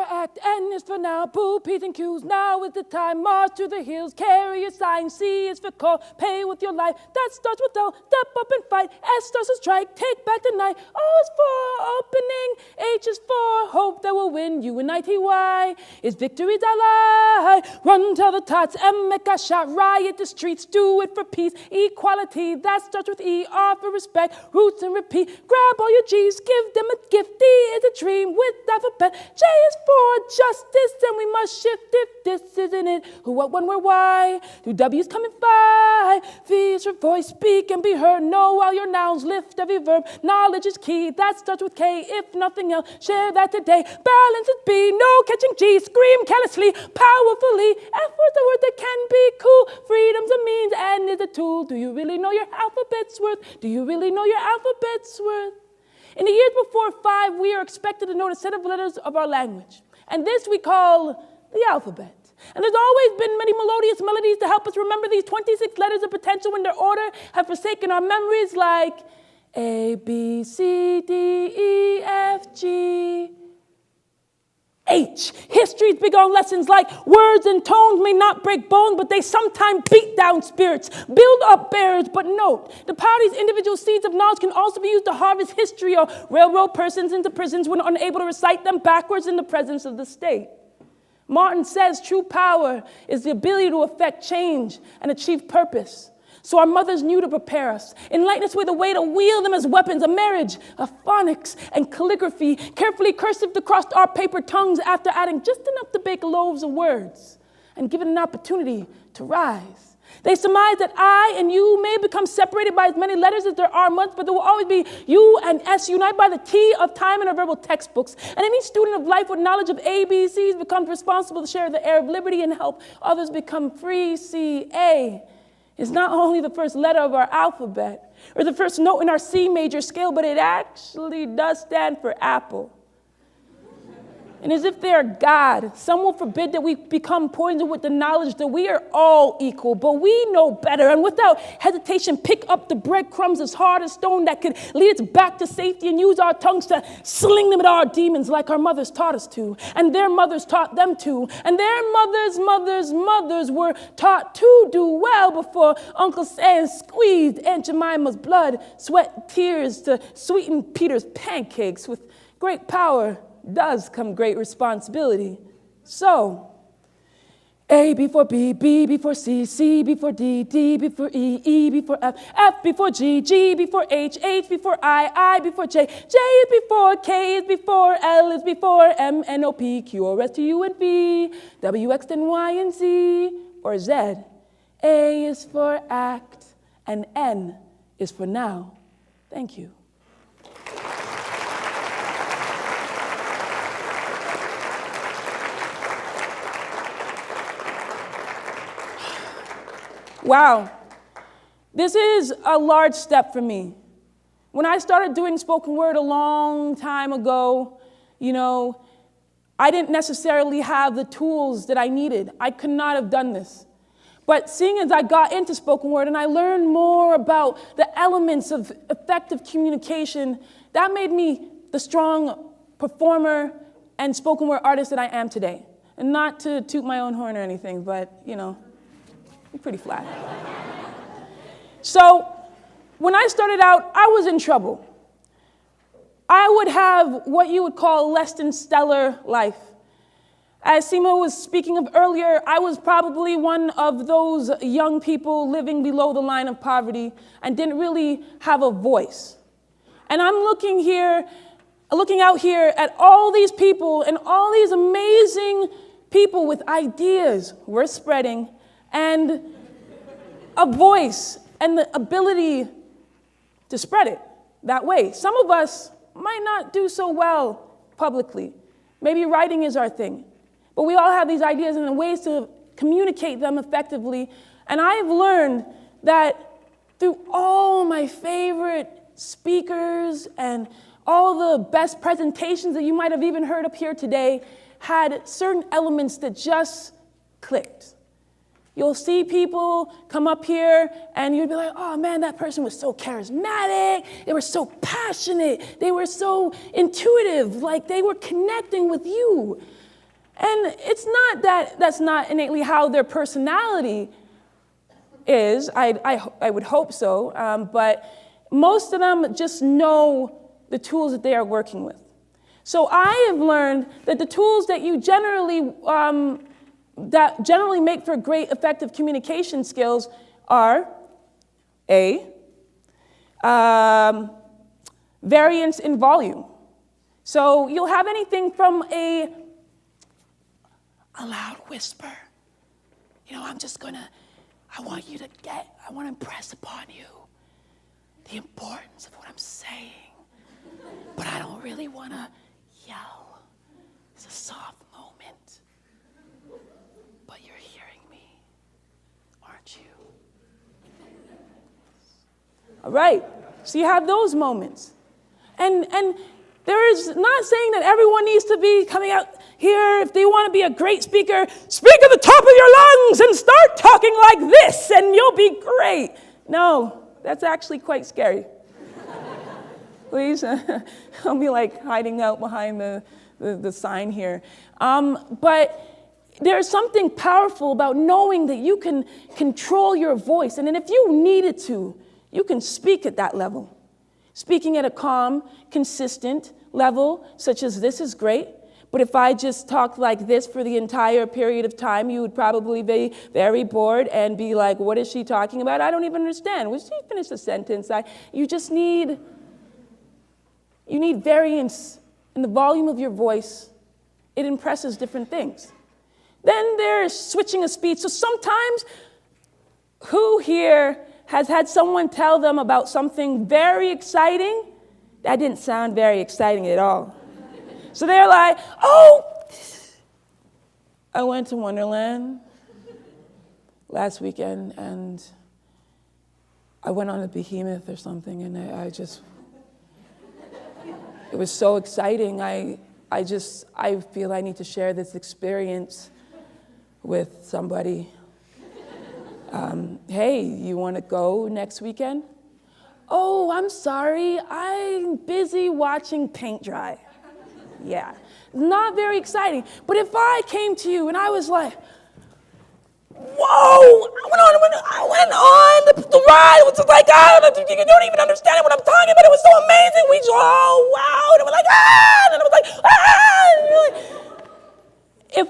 for act, N is for now, boo, P's and Q's, now is the time, march to the hills, carry your sign, C is for call, pay with your life, that starts with O, step up and fight, S starts to strike, take back the night, O is for opening, H is for hope that will win, UNITY is victory's ally, run till the tots, M make a shot, riot the streets, do it for peace, equality, that starts with E, R for respect, roots and repeat, grab all your G's, give them a gift, D is a dream with alphabet, J is for justice, and we must shift if this isn't it, who, what, when, where, why, do W's come and fly, V is for voice, speak and be heard, know all your nouns, lift every verb, knowledge is key, that starts with K, if nothing else, share that today, balance is B, no catching G, scream carelessly, powerfully, F is the word that can be cool, freedom's a means, N is a tool, do you really know your alphabet's worth, do you really know your alphabet's worth? In the years before 5, we are expected to know the set of letters of our language. And this we call the alphabet. And there's always been many melodious melodies to help us remember these 26 letters of potential when their order have forsaken our memories, like A, B, C, D, E, F, G, H. History's big on lessons like words and tones may not break bones, but they sometimes beat down spirits, build up barriers. But note, the power of these individual seeds of knowledge can also be used to harvest history or railroad persons into prisons when unable to recite them backwards in the presence of the state. Martin says true power is the ability to affect change and achieve purpose. So our mothers knew to prepare us, enlighten us with a way to wield them as weapons, a marriage of phonics and calligraphy, carefully cursived across our paper tongues after adding just enough to bake loaves of words and given an opportunity to rise. They surmise that I and you may become separated by as many letters as there are months, but there will always be U and S united by the T of time in our verbal textbooks. And any student of life with knowledge of ABCs becomes responsible to share the air of liberty and help others become free. C, A is not only the first letter of our alphabet or the first note in our C major scale, but it actually does stand for apple. And as if they are God, some will forbid that we become poisoned with the knowledge that we are all equal, but we know better. And without hesitation, pick up the breadcrumbs as hard as stone that could lead us back to safety and use our tongues to sling them at our demons like our mothers taught us to. And their mothers taught them to. And their mothers were taught to do well before Uncle Sam squeezed Aunt Jemima's blood, sweat, tears to sweeten Peter's pancakes. With great power does come great responsibility. So, A before B, B before C, C before D, D before E, E before F, F before G, G before H, H before I before J, J is before K is before L is before M, N, O, P, Q, R, S, T, U, and V, W, X, then Y, and Z, or Z. A is for act, and N is for now. Thank you. Wow, this is a large step for me. When I started doing spoken word a long time ago, I didn't necessarily have the tools that I needed. I could not have done this. But seeing as I got into spoken word and I learned more about the elements of effective communication, that made me the strong performer and spoken word artist that I am today. And not to toot my own horn or anything, but, pretty flat. So when I started out, I was in trouble. I would have what you would call a less than stellar life. As Sima was speaking of earlier, I was probably one of those young people living below the line of poverty and didn't really have a voice. And I'm looking out here at all these people and all these amazing people with ideas worth spreading and a voice and the ability to spread it that way. Some of us might not do so well publicly. Maybe writing is our thing. But we all have these ideas and ways to communicate them effectively. And I've learned that through all my favorite speakers and all the best presentations that you might have even heard up here today had certain elements that just clicked. You'll see people come up here and you'll be like, oh man, that person was so charismatic. They were so passionate. They were so intuitive, like they were connecting with you. And it's not that that's not innately how their personality is. I would hope so. But most of them just know the tools that they are working with. So I have learned that the tools that you generally make for great effective communication skills are variance in volume. So you'll have anything from a loud whisper. You know, I want to impress upon you the importance of what I'm saying, but I don't really want to yell. It's a soft moment, but you're hearing me, aren't you? All right, so you have those moments. And there is not saying that everyone needs to be coming out here. If they want to be a great speaker, speak at the top of your lungs and start talking like this and you'll be great. No, that's actually quite scary. Please, I'll be like hiding out behind the sign here. But there's something powerful about knowing that you can control your voice. And then if you needed to, you can speak at that level. Speaking at a calm, consistent level, such as this is great. But if I just talked like this for the entire period of time, you would probably be very bored and be like, what is she talking about? I don't even understand. Will she finish the sentence? You need variance in the volume of your voice. It impresses different things. Then there's switching of speed. So sometimes, who here has had someone tell them about something very exciting? That didn't sound very exciting at all. So they're like, oh, I went to Wonderland last weekend and I went on a behemoth or something and it was so exciting. I feel I need to share this experience with somebody. Hey, you want to go next weekend? Oh, I'm sorry, I'm busy watching paint dry. Yeah, not very exciting. But if I came to you and I was like, whoa, I went on the ride. It was just like, you don't even understand what I'm talking about. It was so amazing. Wow. And I was like, and I was like, and you're like, and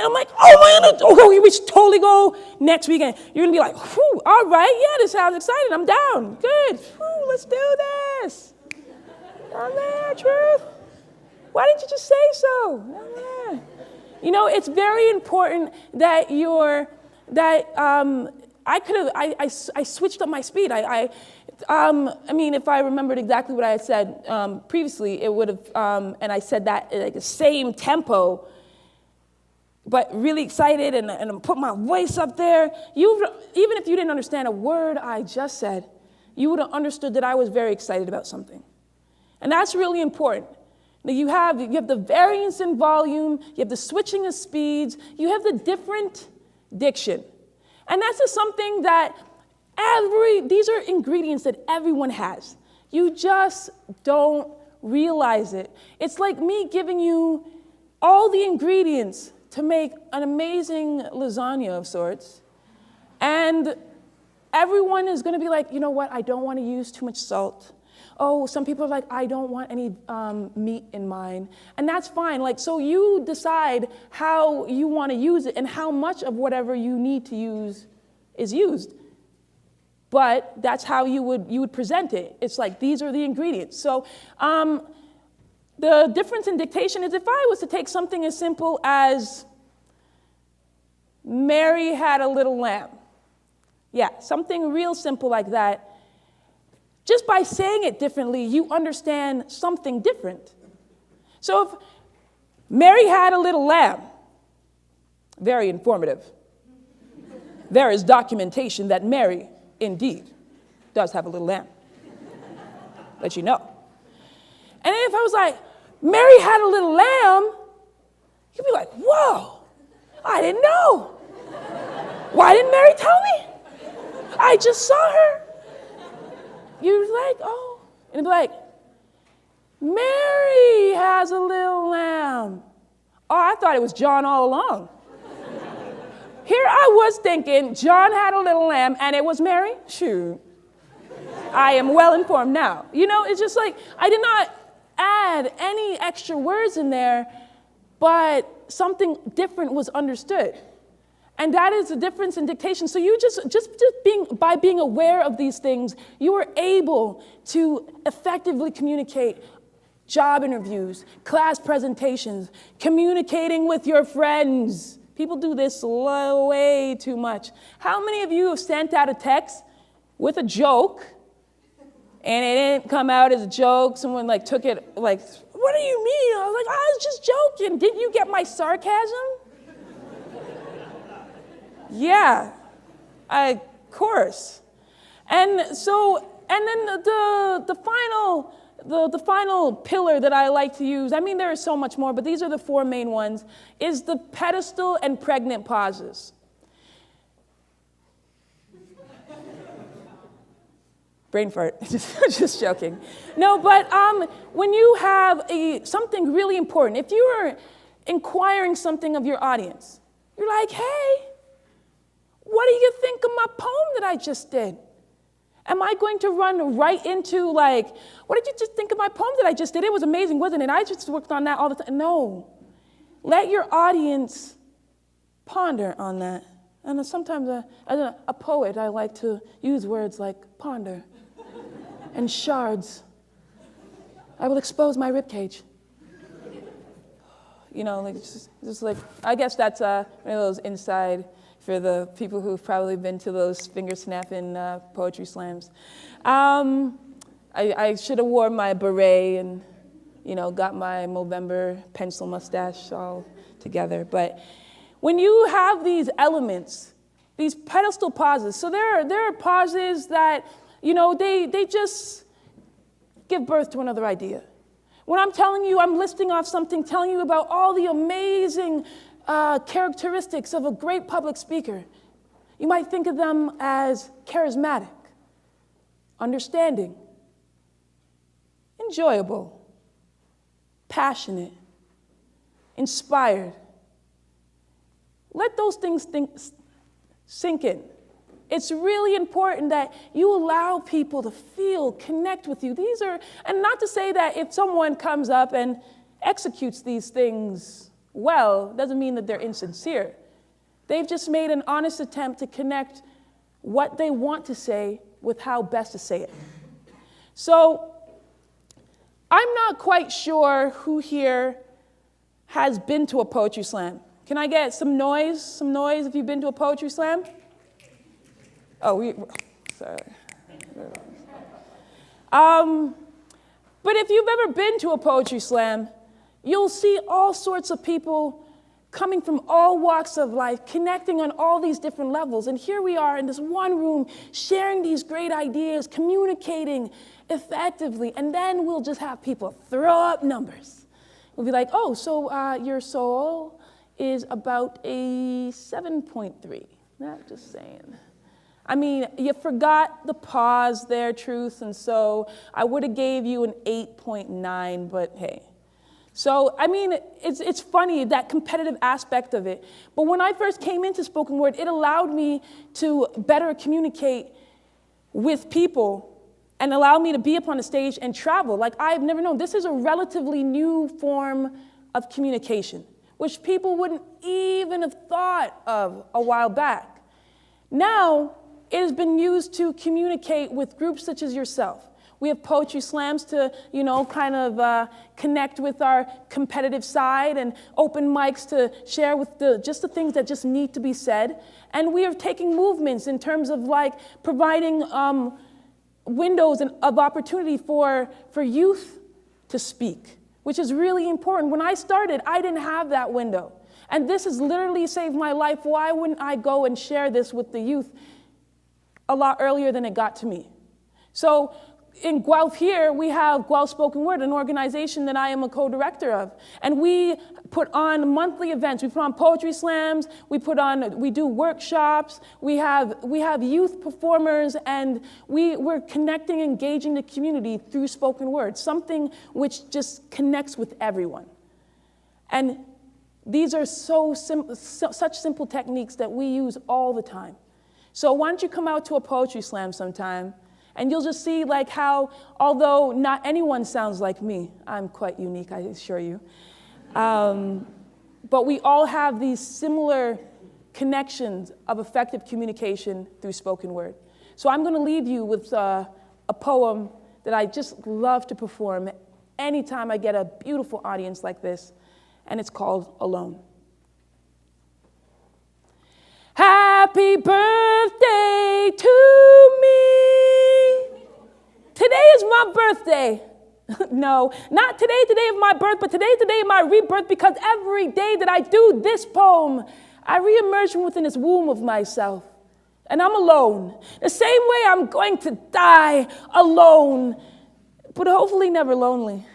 I'm like, oh my God, we should totally go next weekend. You're gonna be like, whew, all right, yeah, this sounds exciting. I'm down. Good. Whew, let's do this. Down there, Truth. Why didn't you just say so? Down there. You know, it's very important that I switched up my speed. I mean, if I remembered exactly what I had said previously, it would have, and I said that at like the same tempo, but really excited and put my voice up there. Even if you didn't understand a word I just said, you would have understood that I was very excited about something. And that's really important. Now you have the variance in volume, you have the switching of speeds, you have the different diction. And that's just something that these are ingredients that everyone has. You just don't realize it. It's like me giving you all the ingredients to make an amazing lasagna of sorts. And everyone is going to be like, you know what, I don't want to use too much salt. Oh, some people are like, I don't want any meat in mine. And that's fine. Like, so you decide how you want to use it and how much of whatever you need to use is used. But that's how you would present it. It's like, these are the ingredients. So the difference in dictation is if I was to take something as simple as Mary had a little lamb. Yeah, something real simple like that. Just by saying it differently, you understand something different. So if Mary had a little lamb, very informative. There is documentation that Mary, indeed, does have a little lamb. Let you know. And then if I was like, Mary had a little lamb, you'd be like, whoa, I didn't know. Why didn't Mary tell me? I just saw her. You're like, oh. And it'd be like, Mary has a little lamb. Oh, I thought it was John all along. Here I was thinking John had a little lamb and it was Mary? Shoot. I am well informed now. You know, it's just like, I did not add any extra words in there, but something different was understood. And that is the difference in dictation. So you by being aware of these things, you are able to effectively communicate job interviews, class presentations, communicating with your friends. People do this way too much. How many of you have sent out a text with a joke and it didn't come out as a joke? Someone like took it like, what do you mean? I was like, I was just joking. Didn't you get my sarcasm? Yeah, of course. And then the final pillar that I like to use, I mean, there is so much more, but these are the four main ones, is the pedestal and pregnant pauses. Brain fart, just joking. No, but when you have something really important, if you are inquiring something of your audience, you're like, hey, what do you think of my poem that I just did? Am I going to run right into like, what did you just think of my poem that I just did? It was amazing, wasn't it? I just worked on that all the time. No. Let your audience ponder on that. And sometimes as a poet, I like to use words like ponder and shards. I will expose my ribcage. You know, like just like, I guess that's one of those inside for the people who've probably been to those finger-snapping poetry slams. I should have worn my beret and, you know, got my Movember pencil mustache all together. But when you have these elements, these pedestal pauses, so there are pauses that, you know, they just give birth to another idea. When I'm telling you, I'm listing off something, telling you about all the amazing characteristics of a great public speaker, you might think of them as charismatic, understanding, enjoyable, passionate, inspired. Let those things sink in. It's really important that you allow people to feel, connect with you. And not to say that if someone comes up and executes these things well, doesn't mean that they're insincere. They've just made an honest attempt to connect what they want to say with how best to say it. So I'm not quite sure who here has been to a poetry slam. Can I get some noise? Some noise if you've been to a poetry slam? Oh, sorry. But if you've ever been to a poetry slam, you'll see all sorts of people coming from all walks of life, connecting on all these different levels. And here we are in this one room, sharing these great ideas, communicating effectively, and then we'll just have people throw up numbers. We'll be like, oh, so your soul is about a 7.3. Not just saying. I mean, you forgot the pause there, Truth, and so I would have gave you an 8.9, but hey. So, I mean, it's funny, that competitive aspect of it. But when I first came into spoken word, it allowed me to better communicate with people and allow me to be up on the stage and travel like I've never known. This is a relatively new form of communication, which people wouldn't even have thought of a while back. Now, it has been used to communicate with groups such as yourself. We have poetry slams to, you know, kind of connect with our competitive side, and open mics to share with just the things that just need to be said. And we are taking movements in terms of like providing windows of opportunity for youth to speak, which is really important. When I started, I didn't have that window. And this has literally saved my life. Why wouldn't I go and share this with the youth a lot earlier than it got to me? So in Guelph here, we have Guelph Spoken Word, an organization that I am a co-director of. And we put on monthly events. We put on poetry slams. We do workshops. We have youth performers, and we're connecting, engaging the community through spoken word, something which just connects with everyone. And These are such simple techniques that we use all the time. So why don't you come out to a poetry slam sometime, and you'll just see like how, although not anyone sounds like me, I'm quite unique, I assure you, but we all have these similar connections of effective communication through spoken word. So I'm going to leave you with a poem that I just love to perform anytime I get a beautiful audience like this, and it's called Alone. Happy birthday to me. Today is my birthday. No, not today, the day of my birth, but today's the day of my rebirth, because every day that I do this poem, I reemerge from within this womb of myself. And I'm alone. The same way I'm going to die alone, but hopefully never lonely.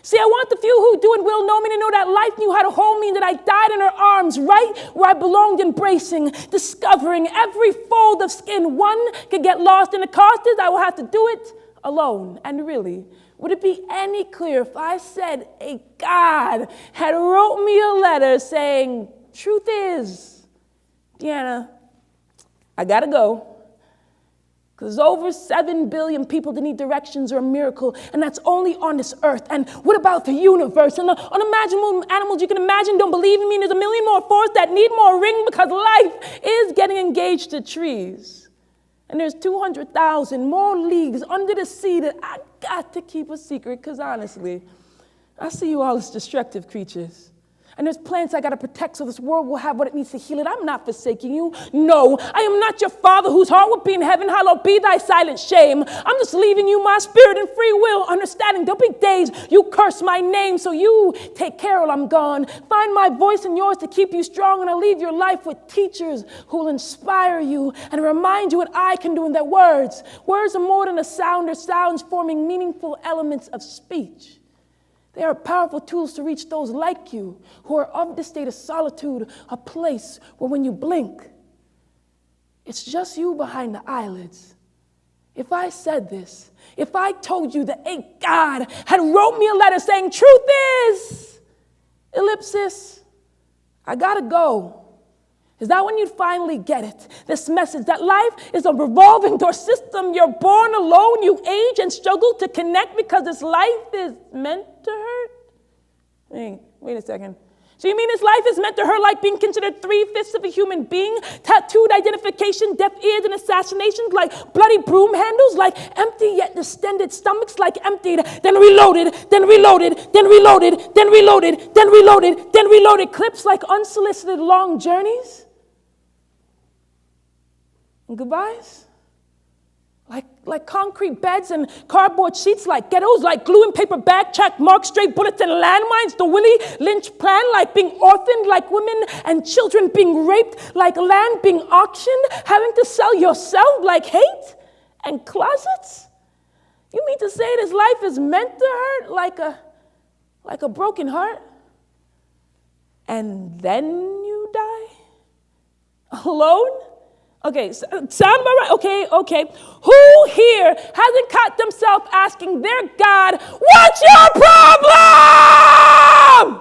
See, I want the few who do and will know me to know that life knew how to hold me and that I died in her arms, right where I belonged, embracing, discovering every fold of skin. One could get lost in the cost is I will have to do it alone. And really, would it be any clearer if I said a God had wrote me a letter saying, truth is, Deanna, I gotta go. Because over 7 billion people that need directions or a miracle, and that's only on this earth. And what about the universe? And the unimaginable animals you can imagine don't believe in me. And there's a million more forests that need more ring because life is getting engaged to trees. And there's 200,000 more leagues under the sea that I got to keep a secret, because honestly, I see you all as destructive creatures. And there's plants I got to protect so this world will have what it needs to heal it. I'm not forsaking you. No, I am not your father whose heart would be in heaven. Hallowed be thy silent shame. I'm just leaving you my spirit and free will, understanding there'll be days you curse my name, so you take care while I'm gone. Find my voice and yours to keep you strong, and I'll leave your life with teachers who will inspire you and remind you what I can do, in that words are more than a sound or sounds forming meaningful elements of speech. They are powerful tools to reach those like you who are of the state of solitude, a place where when you blink, it's just you behind the eyelids. If I said this, if I told you that a God had wrote me a letter saying, truth is, ellipsis, I gotta go. Is that when you'd finally get it? This message that life is a revolving door system. You're born alone, you age and struggle to connect because this life is meant to hurt? Wait a second. So you mean this life is meant to hurt like being considered 3/5 of a human being? Tattooed identification, deaf ears and assassinations like bloody broom handles, like empty yet distended stomachs, like emptied, then reloaded, then reloaded, then reloaded, then reloaded, then reloaded, then reloaded. Clips like unsolicited long journeys. And goodbyes? Like concrete beds and cardboard sheets, like ghettos, like glue and paper bag, check marks, straight bullets and landmines, the Willie Lynch plan, like being orphaned, like women and children being raped, like land being auctioned, having to sell yourself, like hate and closets? You mean to say this life is meant to hurt like a broken heart? And then you die? Alone? Okay, sound about right? Okay. Who here hasn't caught themselves asking their God, what's your problem?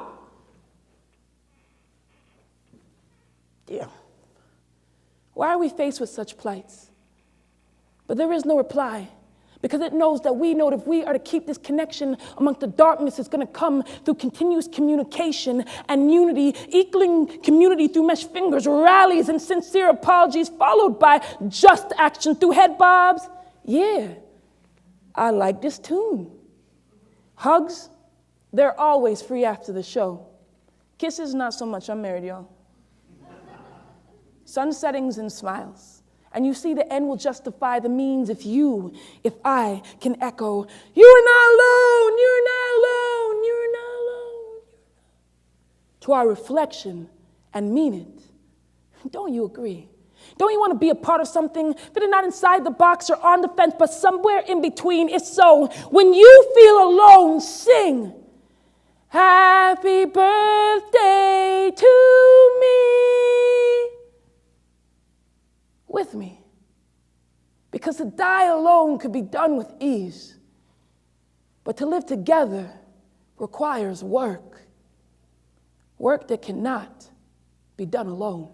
Yeah. Why are we faced with such plights? But there is no reply, because it knows that we know that if we are to keep this connection amongst the darkness, it's going to come through continuous communication and unity, equaling community through meshed fingers, rallies, and sincere apologies, followed by just action through head bobs. Yeah, I like this tune. Hugs, they're always free after the show. Kisses, not so much. I'm married, y'all. Sun settings and smiles. And you see the end will justify the means if I can echo, you're not alone, you're not alone, you're not alone. To our reflection and mean it. Don't you agree? Don't you want to be a part of something that is not inside the box or on the fence, but somewhere in between? If so, when you feel alone, sing, happy birthday to me. With me. Because to die alone could be done with ease. But to live together requires work. Work that cannot be done alone.